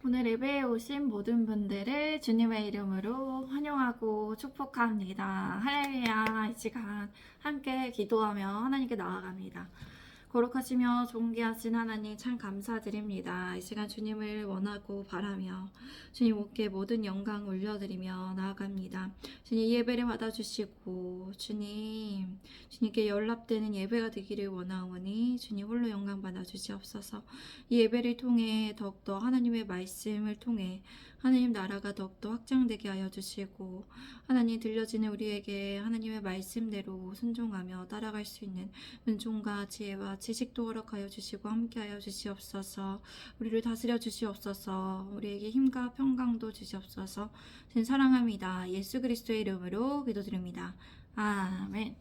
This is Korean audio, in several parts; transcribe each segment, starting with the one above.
오늘 예배에 오신 모든 분들을 주님의 이름으로 환영하고 축복합니다. 할렐루야. 이 시간 함께 기도하며 하나님께 나아갑니다. 거룩하시며 존귀하신 하나님 참 감사드립니다. 이 시간 주님을 원하고 바라며 주님께 모든 영광 올려드리며 나아갑니다. 주님 예배를 받아주시고 주님께 연락되는 예배가 되기를 원하오니 주님 홀로 영광 받아주시옵소서. 이 예배를 통해 더욱더 하나님의 말씀을 통해 하나님 나라가 더욱더 확장되게 하여 주시고 하나님 들려지는 우리에게 하나님의 말씀대로 순종하며 따라갈 수 있는 은총과 지혜와 지식도 허락하여 주시고 함께하여 주시옵소서. 우리를 다스려 주시옵소서. 우리에게 힘과 평강도 주시옵소서. 신 사랑합니다. 예수 그리스도의 이름으로 기도드립니다. 아멘.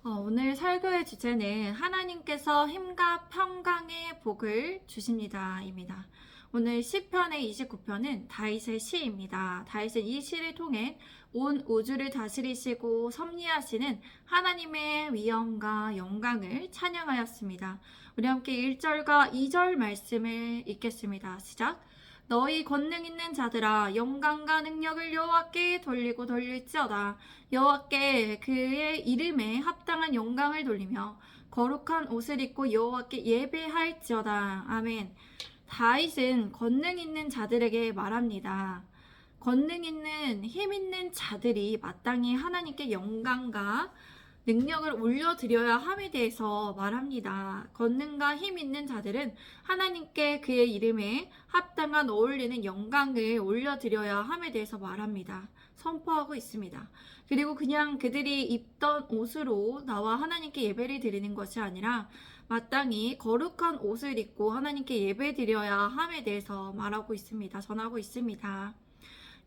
오늘 설교의 주제는 하나님께서 힘과 평강의 복을 주십니다 입니다. 오늘 시편의 29편은 다윗의 시입니다. 다윗은 이 시를 통해 온 우주를 다스리시고 섭리하시는 하나님의 위엄과 영광을 찬양하였습니다. 우리 함께 1절과 2절 말씀을 읽겠습니다. 시작! 너희 권능 있는 자들아 영광과 능력을 여호와께 돌리고 돌릴지어다. 여호와께 그의 이름에 합당한 영광을 돌리며 거룩한 옷을 입고 여호와께 예배할지어다. 아멘. 다윗은 권능 있는 자들에게 말합니다. 권능 있는 힘 있는 자들이 마땅히 하나님께 영광과 능력을 올려드려야 함에 대해서 말합니다. 권능과 힘 있는 자들은 하나님께 그의 이름에 합당한 어울리는 영광을 올려드려야 함에 대해서 말합니다. 선포하고 있습니다. 그리고 그냥 그들이 입던 옷으로 나와 하나님께 예배를 드리는 것이 아니라 마땅히 거룩한 옷을 입고 하나님께 예배 드려야 함에 대해서 말하고 있습니다. 전하고 있습니다.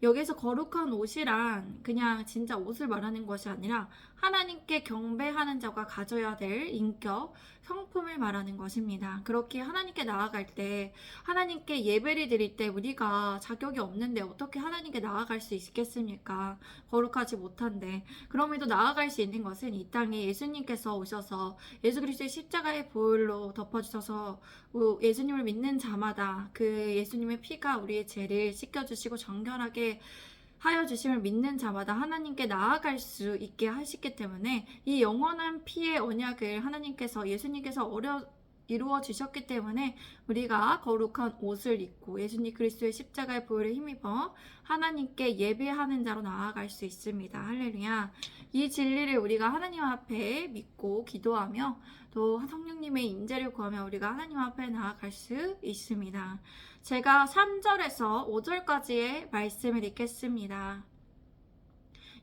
여기서 거룩한 옷이란 그냥 진짜 옷을 말하는 것이 아니라 하나님께 경배하는 자가 가져야 될 인격, 성품을 말하는 것입니다. 그렇게 하나님께 나아갈 때, 하나님께 예배를 드릴 때 우리가 자격이 없는데 어떻게 하나님께 나아갈 수 있겠습니까? 거룩하지 못한데. 그럼에도 나아갈 수 있는 것은 이 땅에 예수님께서 오셔서 예수 그리스도의 십자가의 보혈로 덮어주셔서 예수님을 믿는 자마다 그 예수님의 피가 우리의 죄를 씻겨주시고 정결하게 하여 주심을 믿는 자마다 하나님께 나아갈 수 있게 하시기 때문에 이 영원한 피의 언약을 하나님께서 예수님께서 이루어 주셨기 때문에 우리가 거룩한 옷을 입고 예수님 그리스도의 십자가의 보혈을 힘입어 하나님께 예배하는 자로 나아갈 수 있습니다. 할렐루야. 이 진리를 우리가 하나님 앞에 믿고 기도하며 또 성령님의 임재를 구하며 우리가 하나님 앞에 나아갈 수 있습니다. 제가 3절에서 5절까지의 말씀을 읽겠습니다.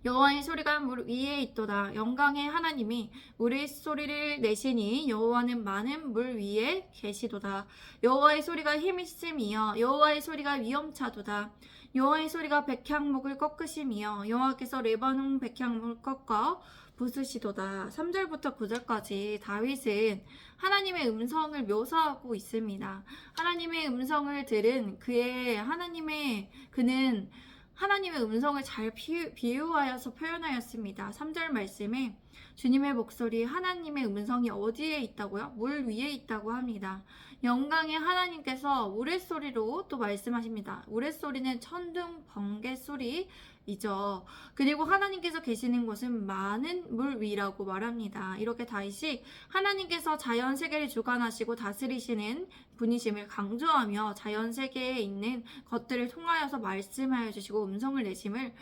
여호와의 소리가 물 위에 있도다. 영광의 하나님이 우리 소리를 내시니 여호와는 많은 물 위에 계시도다. 여호와의 소리가 힘있음이여 여호와의 소리가 위엄차도다. 여호와의 소리가 백향목을 꺾으심이여 여호와께서 레바논 백향목을 꺾어 부수시도다. 3절부터 9절까지 다윗은 하나님의 음성을 묘사하고 있습니다. 하나님의 음성을 들은 그는 하나님의 음성을 잘 비유하여서 표현하였습니다. 3절 말씀에 주님의 목소리, 하나님의 음성이 어디에 있다고요? 물 위에 있다고 합니다. 영광의 하나님께서 우레소리로 또 말씀하십니다. 우레소리는 천둥, 번개 소리이죠. 그리고 하나님께서 계시는 곳은 많은 물 위라고 말합니다. 이렇게 다윗이 하나님께서 자연 세계를 주관하시고 다스리시는 분이심을 강조하며 자연 세계에 있는 것들을 통하여서 말씀하여 주시고 음성을 내심을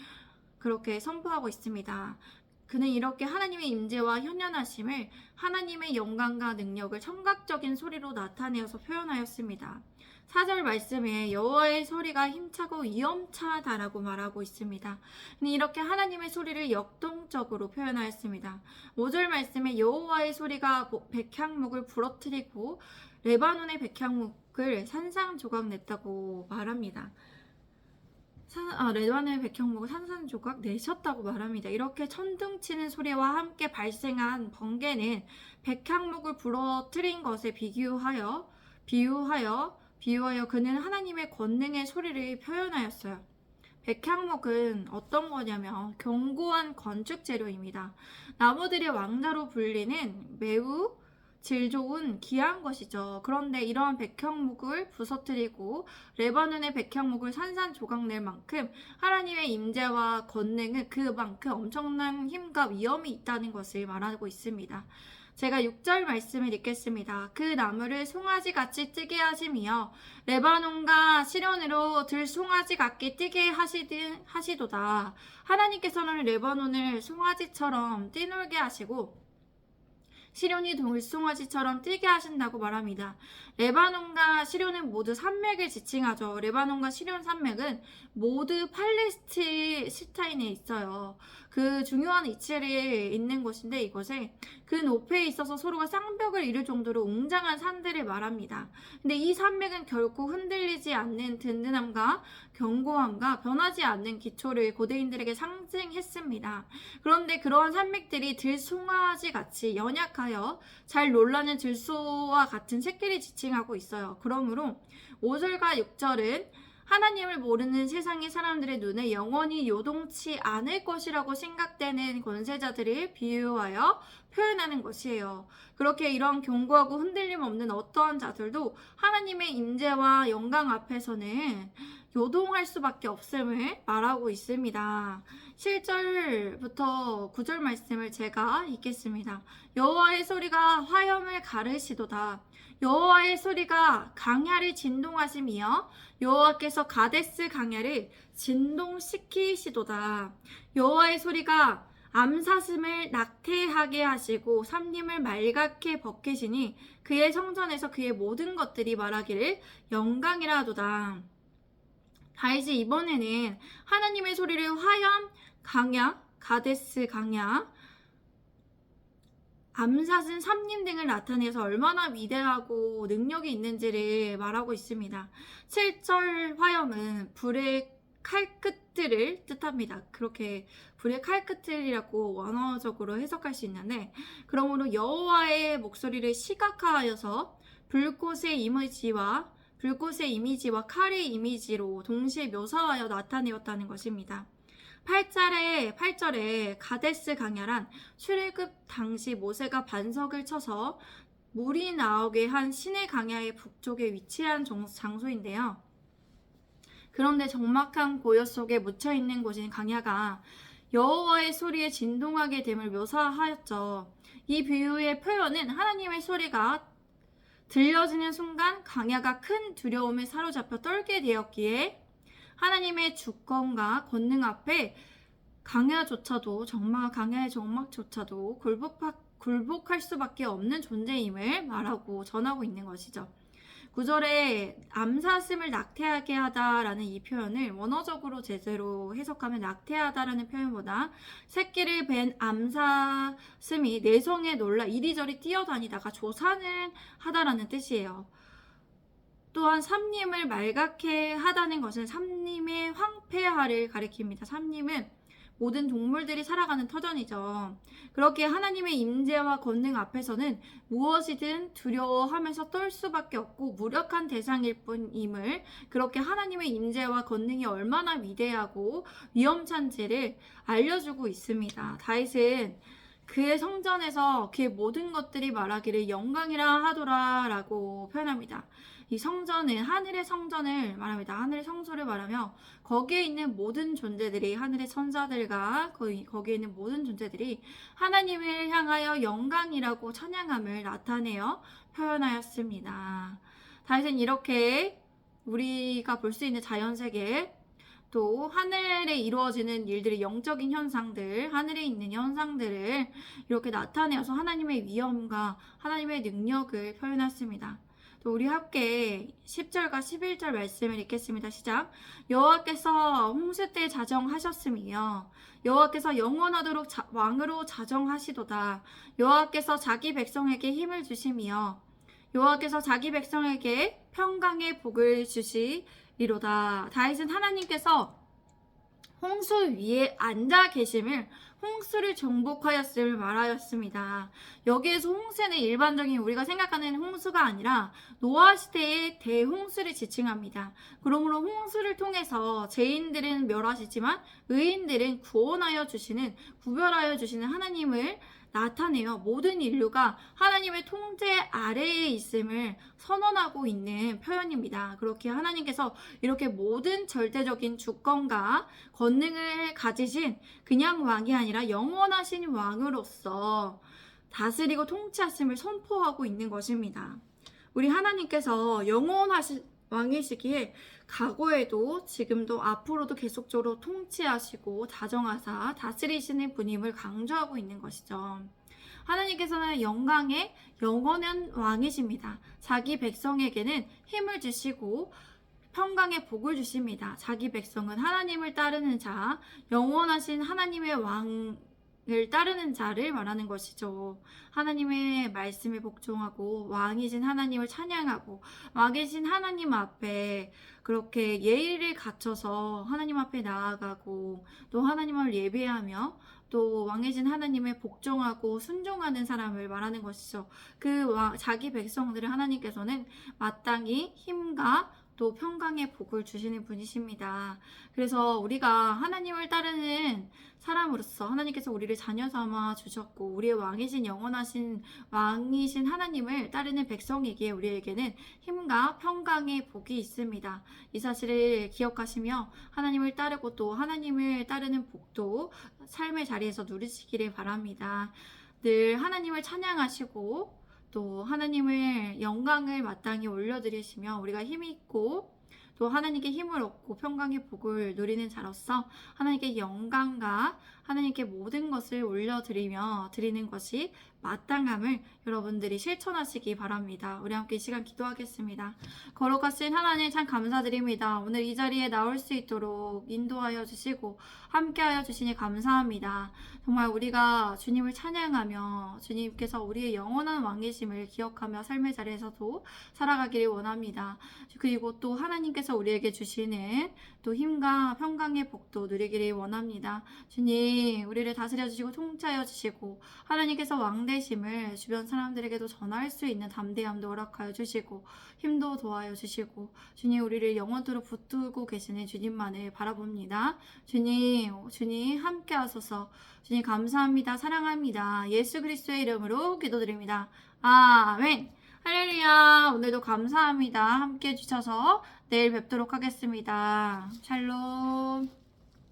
그렇게 선포하고 있습니다. 그는 이렇게 하나님의 임재와 현현하심을 하나님의 영광과 능력을 청각적인 소리로 나타내어서 표현하였습니다. 4절 말씀에 여호와의 소리가 힘차고 위엄차다라고 말하고 있습니다. 이렇게 하나님의 소리를 역동적으로 표현하였습니다. 5절 말씀에 여호와의 소리가 백향목을 부러뜨리고 레바논의 백향목을 산산조각 냈다고 말합니다. 레바논의 백향목을 산산조각 내셨다고 말합니다. 이렇게 천둥치는 소리와 함께 발생한 번개는 백향목을 부러뜨린 것에 비유하여 그는 하나님의 권능의 소리를 표현하였어요. 백향목은 어떤 거냐면 견고한 건축 재료입니다. 나무들의 왕자로 불리는 매우 질 좋은 귀한 것이죠. 그런데 이러한 백향목을 부서뜨리고 레바논의 백향목을 산산조각 낼 만큼 하나님의 임재와 권능은 그만큼 엄청난 힘과 위험이 있다는 것을 말하고 있습니다. 제가 6절 말씀을 읽겠습니다. 그 나무를 송아지같이 뜨게 하시며 레바논과 시련으로 들송아지 같게 뜨게 하시도다. 하나님께서는 레바논을 송아지처럼 뛰놀게 하시고 시련이 들송아지처럼 뛰게 하신다고 말합니다. 레바논과 시련은 모두 산맥을 지칭하죠. 레바논과 시련 산맥은 모두 팔레스타인에 있어요. 그 중요한 위치에 있는 곳인데 이것에 그 높이에 있어서 서로가 쌍벽을 이룰 정도로 웅장한 산들을 말합니다. 근데 이 산맥은 결코 흔들리지 않는 든든함과 견고함과 변하지 않는 기초를 고대인들에게 상징했습니다. 그런데 그러한 산맥들이 들송아지 같이 연약하여 잘 놀라는 들소와 같은 새끼를 지칭하고 있어요. 그러므로 5절과 6절은 하나님을 모르는 세상의 사람들의 눈에 영원히 요동치 않을 것이라고 생각되는 권세자들을 비유하여 표현하는 것이에요. 그렇게 이런 견고하고 흔들림 없는 어떠한 자들도 하나님의 임재와 영광 앞에서는 요동할 수밖에 없음을 말하고 있습니다. 7절부터 9절 말씀을 제가 읽겠습니다. 여호와의 소리가 화염을 가르시도다. 여호와의 소리가 강야를 진동하시며 여호와께서 가데스 강야를 진동시키시도다. 여호와의 소리가 암사슴을 낙태하게 하시고 삼림을 말갛게 벗기시니 그의 성전에서 그의 모든 것들이 말하기를 영광이라 하도다. 다윗이 이번에는 하나님의 소리를 화염, 강야, 가데스 강야, 암사슴, 삼림 등을 나타내서 얼마나 위대하고 능력이 있는지를 말하고 있습니다. 7절 화염은 불의 칼끝들을 뜻합니다. 그렇게 불의 칼끝들이라고 원어적으로 해석할 수 있는데, 그러므로 여호와의 목소리를 시각화하여서 불꽃의 이미지와 칼의 이미지로 동시에 묘사하여 나타내었다는 것입니다. 8절에 가데스 강야란 출애굽 당시 모세가 반석을 쳐서 물이 나오게 한 시내 강야의 북쪽에 위치한 장소인데요. 그런데 적막한 고요 속에 묻혀있는 곳인 강야가 여호와의 소리에 진동하게 됨을 묘사하였죠. 이 비유의 표현은 하나님의 소리가 들려지는 순간 강야가 큰 두려움에 사로잡혀 떨게 되었기에 하나님의 주권과 권능 앞에 강야의 정막조차도 굴복할 수밖에 없는 존재임을 말하고 전하고 있는 것이죠. 9절에 암사슴을 낙태하게 하다라는 이 표현을 원어적으로 제대로 해석하면 낙태하다라는 표현보다 새끼를 벤 암사슴이 내성에 놀라 이리저리 뛰어다니다가 조산을 하다라는 뜻이에요. 또한 삼림을 말갛게 하다는 것은 삼림의 황폐화를 가리킵니다. 삼림은 모든 동물들이 살아가는 터전이죠. 그렇게 하나님의 임재와 권능 앞에서는 무엇이든 두려워하면서 떨 수밖에 없고 무력한 대상일 뿐임을, 그렇게 하나님의 임재와 권능이 얼마나 위대하고 위험찬지를 알려주고 있습니다. 다윗은 그의 성전에서 그의 모든 것들이 말하기를 영광이라 하더라 라고 표현합니다. 이 성전은 하늘의 성전을 말합니다. 하늘의 성소를 말하며 거기에 있는 모든 존재들이, 하늘의 천사들과 거기에 있는 모든 존재들이 하나님을 향하여 영광이라고 찬양함을 나타내어 표현하였습니다. 다윗은 이렇게 우리가 볼 수 있는 자연세계, 또 하늘에 이루어지는 일들이, 영적인 현상들, 하늘에 있는 현상들을 이렇게 나타내어서 하나님의 위엄과 하나님의 능력을 표현했습니다. 또 우리 함께 10절과 11절 말씀을 읽겠습니다. 시작. 여호와께서 홍수 때 자정하셨으며 여호와께서 영원하도록 왕으로 자정하시도다. 여호와께서 자기 백성에게 힘을 주시며 여호와께서 자기 백성에게 평강의 복을 주시리로다. 다윗은 하나님께서 홍수 위에 앉아 계심을, 홍수를 정복하였음을 말하였습니다. 여기에서 홍수는 일반적인 우리가 생각하는 홍수가 아니라 노아 시대의 대홍수를 지칭합니다. 그러므로 홍수를 통해서 죄인들은 멸하시지만 의인들은 구별하여 주시는 하나님을 나타내요. 모든 인류가 하나님의 통제 아래에 있음을 선언하고 있는 표현입니다. 그렇게 하나님께서 이렇게 모든 절대적인 주권과 권능을 가지신 그냥 왕이 아니라 영원하신 왕으로서 다스리고 통치하심을 선포하고 있는 것입니다. 우리 하나님께서 영원하신 왕이시기에 과거에도 지금도 앞으로도 계속적으로 통치하시고 다정하사 다스리시는 분임을 강조하고 있는 것이죠. 하나님께서는 영광의 영원한 왕이십니다. 자기 백성에게는 힘을 주시고 평강의 복을 주십니다. 자기 백성은 하나님을 따르는 자, 영원하신 하나님의 왕을 따르는 자를 말하는 것이죠. 하나님의 말씀에 복종하고 왕이신 하나님을 찬양하고 왕이신 하나님 앞에 그렇게 예의를 갖춰서 하나님 앞에 나아가고 또 하나님을 예배하며 또 왕이신 하나님의 복종하고 순종하는 사람을 말하는 것이죠. 자기 백성들을 하나님께서는 마땅히 힘과 또 평강의 복을 주시는 분이십니다. 그래서 우리가 하나님을 따르는 사람으로서 하나님께서 우리를 자녀 삼아 주셨고 우리의 왕이신 영원하신 왕이신 하나님을 따르는 백성이기에 우리에게는 힘과 평강의 복이 있습니다. 이 사실을 기억하시며 하나님을 따르고 또 하나님을 따르는 복도 삶의 자리에서 누리시기를 바랍니다. 늘 하나님을 찬양하시고 또 하나님을 영광을 마땅히 올려드리시며 우리가 힘이 있고 또 하나님께 힘을 얻고 평강의 복을 누리는 자로서 하나님께 영광과 하나님께 모든 것을 올려드리며 드리는 것이 마땅함을 여러분들이 실천하시기 바랍니다. 우리 함께 이 시간 기도하겠습니다. 거룩하신 하나님 참 감사드립니다. 오늘 이 자리에 나올 수 있도록 인도하여 주시고 함께하여 주시니 감사합니다. 정말 우리가 주님을 찬양하며 주님께서 우리의 영원한 왕이심을 기억하며 삶의 자리에서도 살아가기를 원합니다. 그리고 또 하나님께서 우리에게 주시는 또 힘과 평강의 복도 누리기를 원합니다. 주님 우리를 다스려 주시고 통치하여 주시고 하나님께서 왕 되심을 주변 사람들에게도 전할 수 있는 담대함도 허락하여 주시고 힘도 도와여 주시고 주님 우리를 영원토록 붙들고 계시는 주님만을 바라봅니다. 주님 함께 하소서. 주님 감사합니다. 사랑합니다. 예수 그리스도의 이름으로 기도드립니다. 아멘. 할렐루야. 오늘도 감사합니다. 함께 해주셔서 내일 뵙도록 하겠습니다. 샬롬.